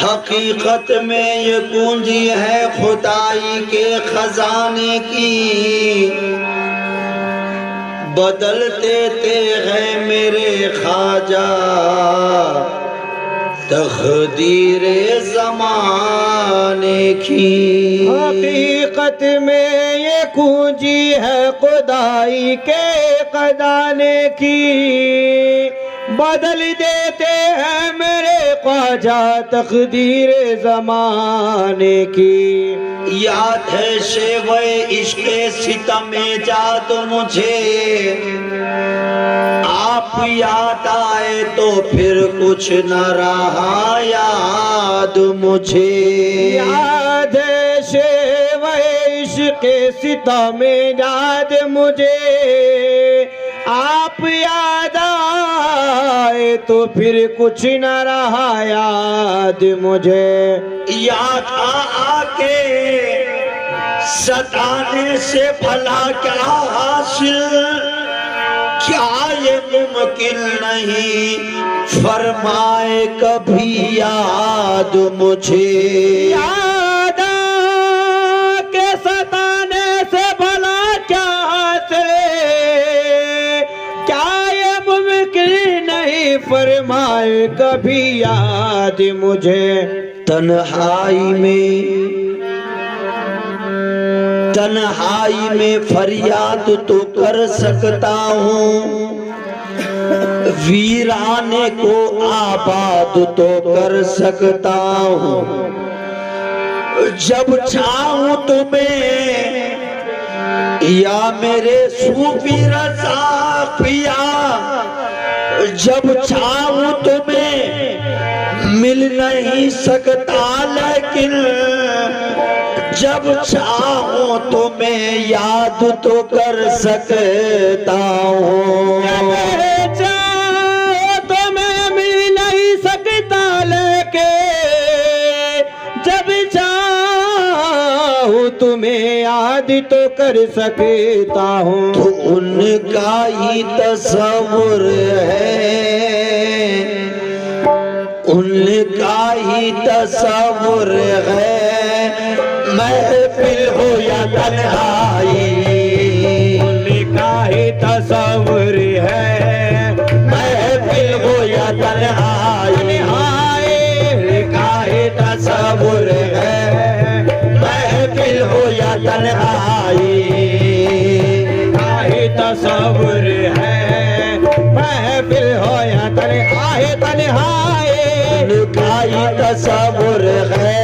हकीकत में ये पूंजी है खुदाई के खजाने की, बदल देते हैं मेरे ख्वाजा तकदीरे ज़माने की। हकीकत में ये पूंजी है खुदाई के खजाने की, बदल देते हैं मेरे ख्वाजा तकदीर ज़माने की। याद है शेवे इश्क़े सितमे जात मुझे, आप याद आए तो फिर कुछ न रहा याद मुझे। याद है शेवे इश्क़े सितमे जात मुझे, आप याद आए तो फिर कुछ न रहा याद मुझे। याद आके सताने से भला क्या हासिल, क्या ये मुमकिन नहीं फरमाए कभी याद मुझे। याद आके सताने से भला क्या हासिल, क्या ये मुमकिन नहीं फरमाए कभी याद मुझे। तन्हाई में फरियाद तो कर सकता हूँ, वीराने को आबाद तो कर सकता हूँ। जब चाहूँ तुम्हें या मेरे सूफी रज़ा पिया, जब चाहूँ तुम्हें मिल नहीं सकता, लेकिन जब चाहूँ तुम्हें याद तो कर सकता हूँ। चाहो तो मैं मिल नहीं सकता, लेके जब चाहूँ तुम्हें याद तो कर सकता हूँ। तो उनका ही तस्वुर है, उनका ही तस्वुर है, महफिल हो या तन्हाई, उनका ही तस्वुर है, महफिल हो या तन्हाई, उनका ही तस्वुर है, महफिल हो या तन्हाई, तस्वुर है, महफिल हो या तन्हाई, उनका ही तस्वुर है,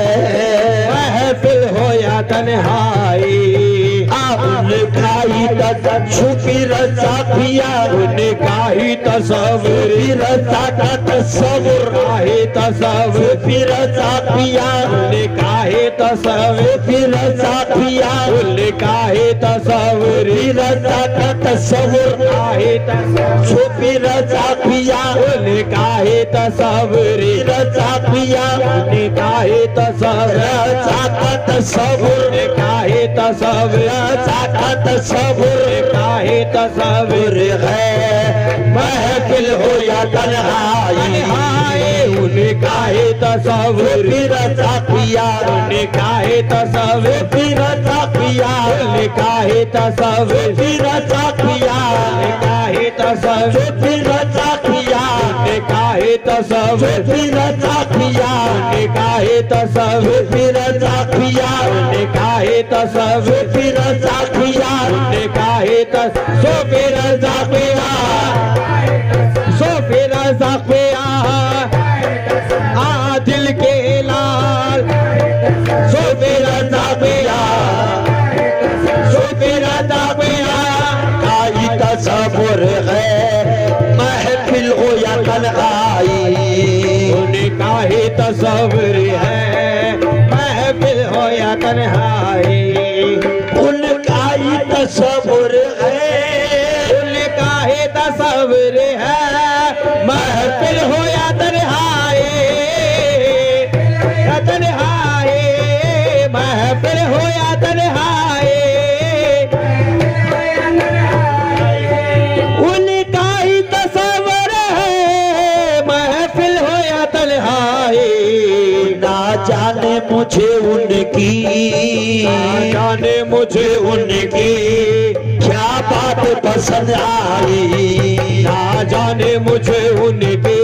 महफिल हो या तन्हाई, उनका ही छुपी रज़ा पिया, उनका ही तस्वुर, रज़ा का तस्वुर, तस्वुर रज़ा पिया, उनका ही तस्वुर, रज़ा पिया, उनका ही तस्वुर, रज़ा का तस्वुर, छुपी रज़ा पिया, उनका ही तस्वुर, रज़ा पिया, उनका ही तस्वुर, रज़ा का तस्वुर, उनका ही तस्वुर, रज़ा का तस्वुर, उनका ही तस्वुर है, महफिल हो या तन्हाई, उनका ही तस्वुर, रज़ा पिया, उनका ही तस्वुर, रज़ा पिया, उनका ही तस्वुर, रज़ा पिया, उनका ही तस्वुर, रज़ा पिया, उनका ही तस्वुर, रज़ा पिया, उनका ही तस्वुर, रज़ा पिया, उनका ही तस्वुर, रज़ा पिया, उनका ही तस्वुर, रज़ा पिया, सोफी रज़ा पिया, दिल के लाल, सोफी रज़ा पिया, सोफी रज़ा पिया, का ही तस्वुर है, महफिल हो या तन्हाई, उनका ही तस्वुर है, महफिल हो या तन्हाई, उनका ही तस्वुर है, उनका ही तस्वुर है, महफिल हो या तन्हाई, तन्हाई, महफिल हो या तन्हाई, उनका जाने मुझे उनकी, ना जाने मुझे उनकी क्या बात पसंद आई, ना जाने मुझे उनकी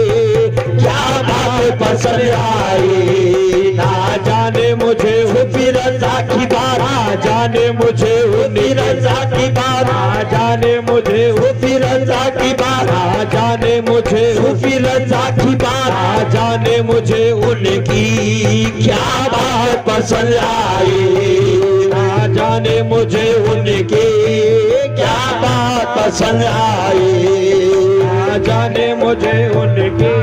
क्या बात पसंद आई, ना जाने मुझे छुपी रजा की बात, ना जाने मुझे छुपी रजा की बात, ना जाने मुझे छुपी रजा की बात, ना जाने मुझे छुपी रजा की बात, ना जाने मुझे उनकी क्या बात पसंद आई, ना जाने मुझे उनकी क्या बात पसंद आई, ना जाने मुझे उनकी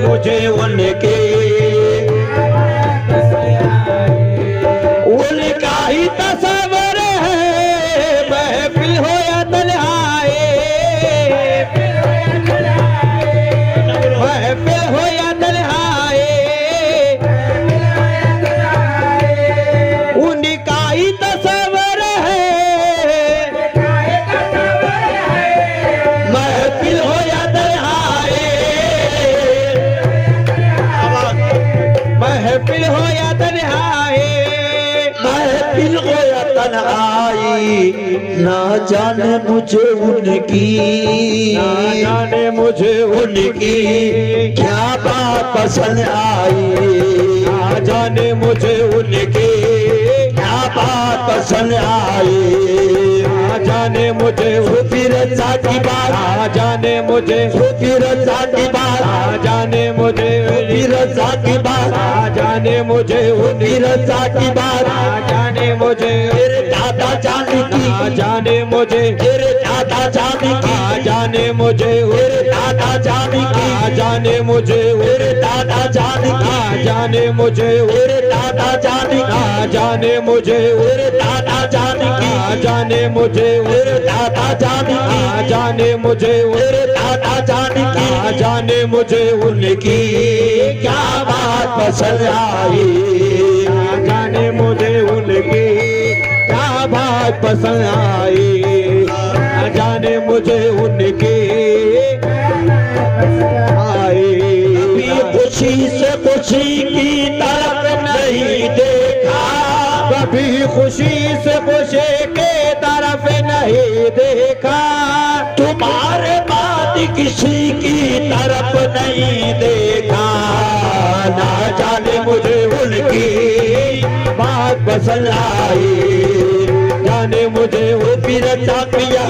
मुझे उनके उनका ही तस्वर है, महफिल हो या तन्हाई, महफिल हो या तन्हाई, उनका ही तस्वर है, महफिल हो या तन्हाई, महफिल हो या तन्हाई, महफिल हो या तन्हाई, ना जाने मुझे उनकी, ना जाने मुझे उनकी क्या बात पसंद आई, ना जाने मुझे उनकी क्या बात पसंद आई, ना जाने मुझे छुपी रजा की बात, ना जाने मुझे छुपी रजा की बात, ना जाने मुझे छुपी रजा की बात, ना जाने मुझे छुपी रजा की बात, ना जाने मुझे तेरे दादा जाने की, ना जाने मुझे तेरे दादा जाने की, ना जाने मुझे तेरे दादा जाने की, ना जाने मुझे तेरे दादा जाने की, ना जाने मुझे तेरे दादा जाने की, ना जाने मुझे तेरे दादा जाने की, ना जाने मुझे तेरे दादा जाने की, ना जाने मुझे तेरे दादा जाने की, ना जाने मुझे उनकी क्या बात पसंद आई, ना जाने मुझे उनकी क्या बात पसंद आई, ना जाने मुझे उनकी आई, कभी खुशी से खुशी की तरफ नहीं देखा, कभी खुशी से खुशी के तरफ नहीं देखा, तुम्हारे बाद किसी की तरफ नहीं देखा, ना जाने मुझे उनकी बात पसंद आई, जाने मुझे वो फिरता पिया,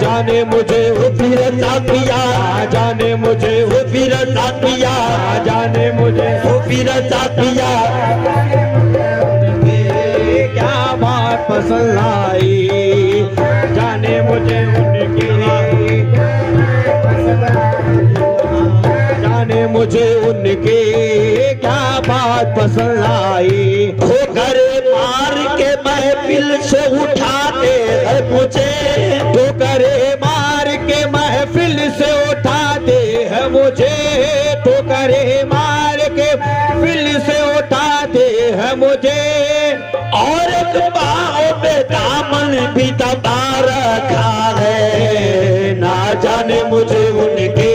जाने मुझे वो फिरता पिया, जाने मुझे वो फिरता पिया, जाने मुझे फिरता पिया, क्या बात पसंद आई, जाने मुझे उनकी जाने मुझे उनकी क्या बात पसंद आई, ठोकर मार के महफिल से उठाते हैं मुझे, ठोकरे मार के महफिल से उठाते हैं मुझे, ठोकरे मार के महफिल से उठाते हैं मुझे, और एक बाहों में दामन भी दबा रखा है, ना जाने मुझे उनकी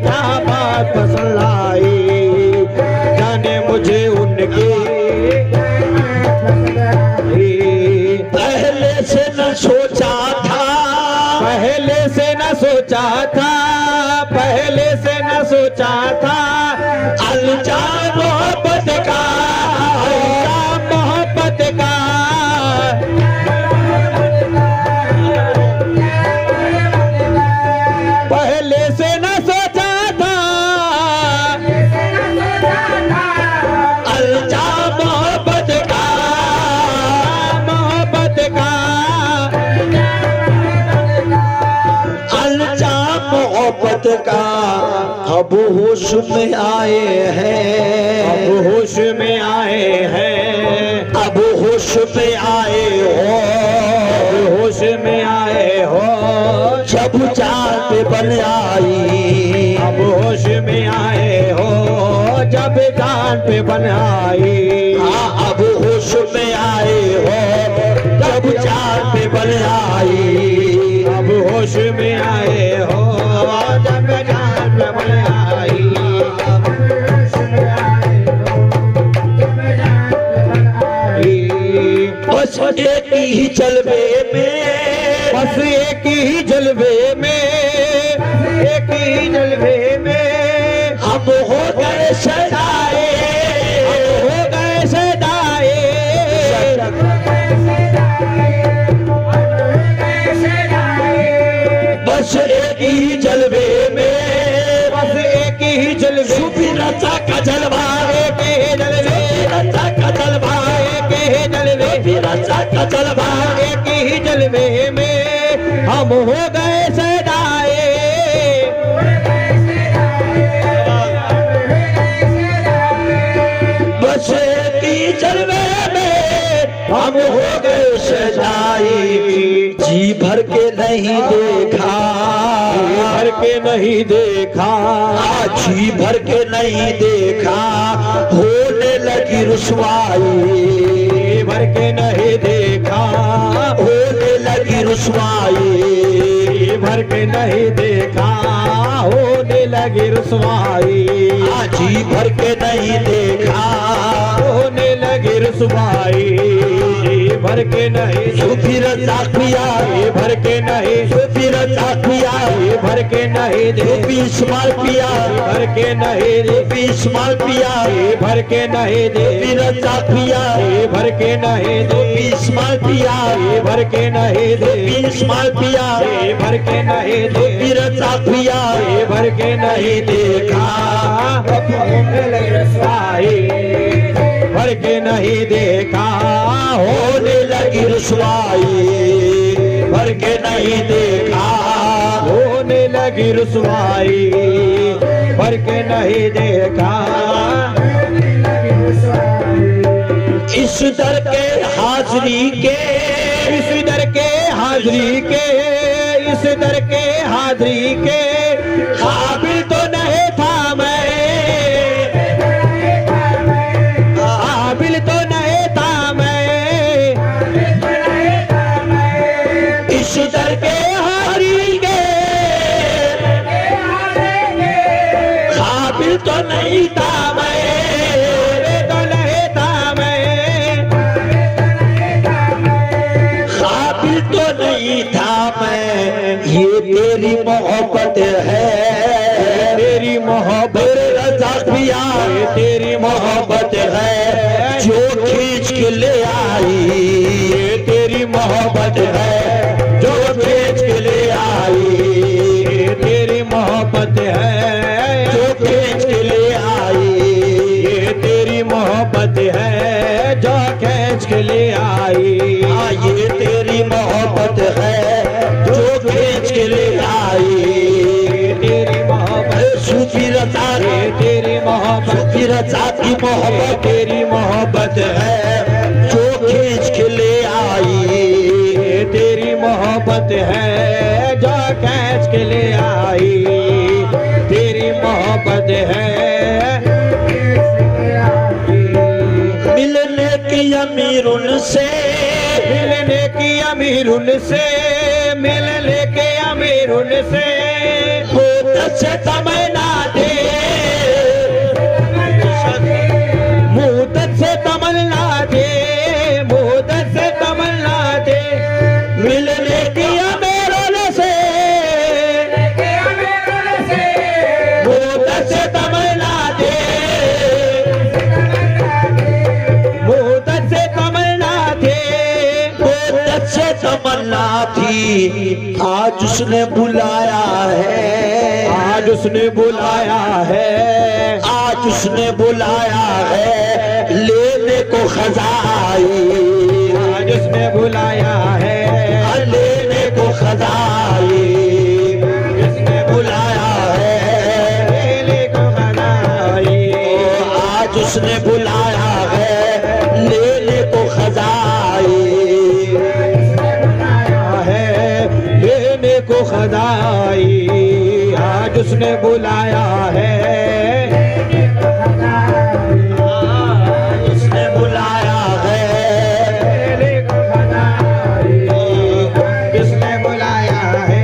क्या बात पसंद आई, जाने मुझे उनकी पहले से न सोचा था, पहले से न सोचा था, पहले से न सोचा था, अनजान मोहब्बत का, मोहब्बत का, पहले से न सोचा था, अनजान मोहब्बत का, मोहब्बत का, अनजान मोहब्बत का, अब होश में आए हैं, अब होश में आए हैं, अब होश में आए हो, अब होश में आए हो, जब चार पे बन आई, अब होश में आए हो, जब जान पे बन आई, हाँ अब होश में आए हो, जब चार पे बन आई, अब होश में आए हो, जब जान पे बन आई। ही जलवे में, बस एक ही जलवे में, एक ही जलवे में हम हो गए सदाए, हम हो गए सदाए। बस एक ही जलवे में, बस एक ही जलवे, सूफी रचा का जलवा, एक ही जलवे, रचा का जलवा, एक ही जलवे, सूफी रचा का जलवा, एक ही जलवे में हम हो गए सदाए। बस एक ही जलवे में हम हो गए सजाई, जी भर के नहीं देखा, भर के नहीं देखा, जी भर के नहीं देखा, होने लगी रुसवाई, भर के नहीं देखा, होने लगी रुसवाई, भर के नहीं देखा, होने लगी रुसवाई, जी भर के नहीं देखा, होने लगी रुसवाई, भर के नहीं, सूफी रचा पिया, भर के नहीं, सूफी रचा पिया, भर के नहीं दे, सूफी इस्माइल पिया, भर के नहीं दे, सूफी इस्माइल पिया, भर के नहीं दे, सूफी रचा पिया, भर के नहीं दे, सूफी इस्माइल पिया, भर के नहीं दे, सूफी इस्माइल पिया, भर के नहीं दे, सूफी रचा पिया, भर के नहीं देखा, भर के नहीं देखा, होने लगी रुसवाई, भर के नहीं देखा, होने लगी रुसवाई, भर के नहीं देखा। इस दर के हाजरी के, इस दर के हाजरी के, इस दर के हाजरी के काबिल तो नहीं था मैं, काबिल तो नहीं था मैं, इस दर के हाजरी के काबिल तो नहीं था मैं, तो नहीं था मैं, काबिल तो नहीं था मैं, ये तेरी मोहब्बत है, तेरी मोहब्बत, रजा पिया, तेरी मोहब्बत है जो खींच के ले आई, तेरी मोहब्बत है जो खींच के ले आई, तेरी मोहब्बत है जो खींच के ले आई, तेरी मोहब्बत है जो खींच के ले आई, हाँ ये तेरी मोहब्बत है जो खींच के ले आई, तेरी मोहब्बत, सूफी रचा, तेरी मोहब्बत, सूफी रचा की मोहब्बत, तेरी मोहब्बत है जो खींच के ले आई, तेरी मोहब्बत है जो खींच के ले आई, तेरी मोहब्बत है। मिलने की अमीर उनसे, मिलने की अमीर उनसे, मिलने के अमीर उनसे, मुद्दत से तमन्ना दे, मुद्दत से तमन्ना दे, मुद्दत से तमन्ना दे, मिलने की अमीर उनसे, मुद्दत से तमन्ना दे, मुद्दत से तमन्ना दे, मुद्दत से तमन्ना थी, आज उसने बुलाया है, आज उसने बुलाया है, आज उसने बुलाया है लेने को खजाई, आज उसने बुलाया है, लेने को खजाई, इसने बुलाया है, लेने को खजाई, आज उसने बुलाया है लेने को खजाई, है लेने को खजाई, आज उसने बुलाया है, उसने बुलाया है, लेने को खजाई, किसने बुलाया है,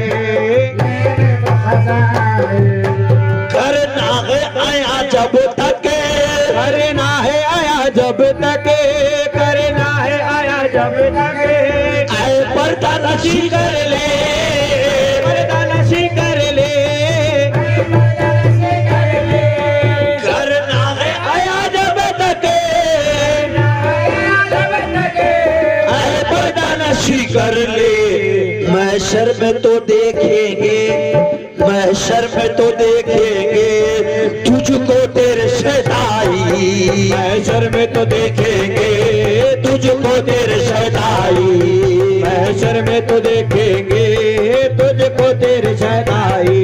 करना है आया जब तक, करना है आया जब तक, करना है आया जब तक, पर्दा नशी कर ले, पर्दा नशी कर ले, करना है आया जब तक, आए पर्दा नशी कर ले। महशर में तो देखेंगे, महशर में तो देखेंगे तुझको तेरे शहदाई, महशर में तो देखेंगे तुझको तेरे शहदाई, महशर में तो देखेंगे तुझको तेरे शहदाई,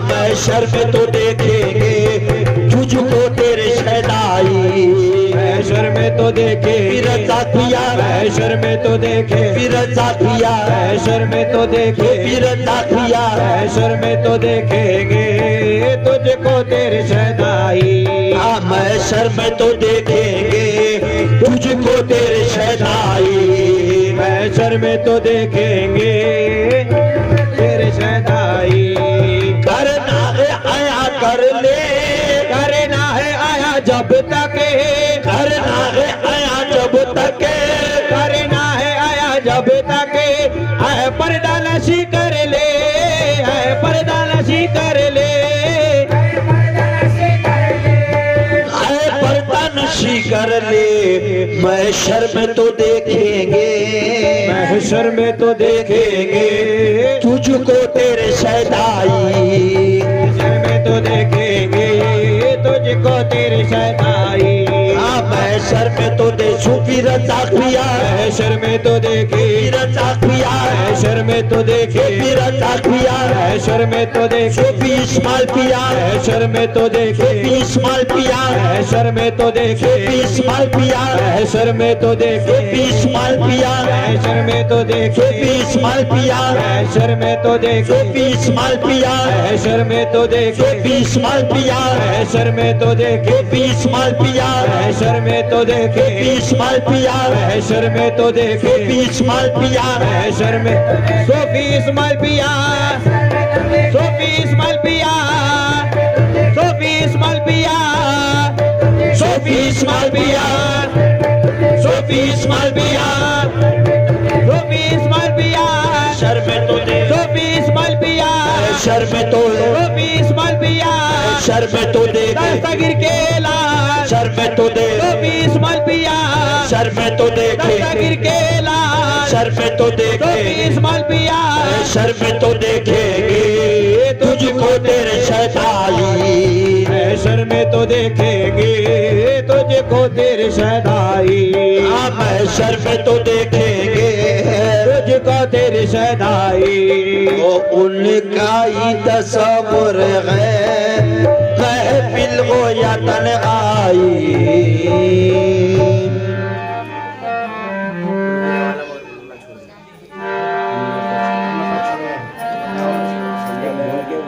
महशर में तो देखेंगे तुझको तेरे शहदाई, महशर में तो देखे फिर साथिया, महशर में तो देखे फिर साथिया, महशर में तो देखे फिर साथिया, महशर में तो देखेंगे तुझको तेरे शहदाई, महशर में तो देखेंगे तुझको तेरे शहदाई, महशर में तो देखेंगे तेरे शहदाई, करना है आया कर ले, करना है आया जब तक, करना है आया जब तक, करना है आया जब तक, है पर्दा नशी कर ले, है पर्दा नशी कर ले, आए पर्दा नशी कर ले। महशर में तो देखेंगे, महशर में तो देखेंगे तुझको तेरे शहदाई, महशर में तो देखेंगे तुझको तेरे शहदाई, महशर में तो देखू फिर साथिया, महशर में तो देखे फिर साथिया, महशर में तो देखे फिर साथिया, महशर में तो देखे इस्माइल पिया, महशर में तो देखे इस्माइल पिया, महशर में तो देखे इस्माइल पिया, महशर में तो देखे इस्माइल पिया, महशर में तो देखे इस्माइल पिया, महशर में तो देखे इस्माइल पिया, महशर में तो देखे इस्माइल पिया, महशर में तो देखे इस्माइल पिया, महशर में तो देखे इस्माइल पिया, महशर में तो देखे इस्माइल पिया, महशर में सोफी इस्माइल पिया, सोफी इस्माइल पिया, सोफी इस्माइल पिया, सोफी इस्माइल पिया, सोफी इस्माइल पिया, सोफी इस्माइल पिया, शर में तो दे, सोफी इस्माइल पिया, शर में तो, सोफी इस्माइल पिया, शर में तो दे, दस्तगीर केला, शर में तो दे, सोफी इस्माइल पिया, शर में तो देखे, दस्तगीर केला, शर में तो सोफी देखे, इस्माइल पिया, शर में तो देखेंगे तुझको तेरे शहदाई, महशर में तो देखेंगे तुझको तेरे शहदाई, महशर में तो देखेंगे तुझको तेरे शहदाई, वो उनका ही तस्वुर है महफिल वो या तन्हाई,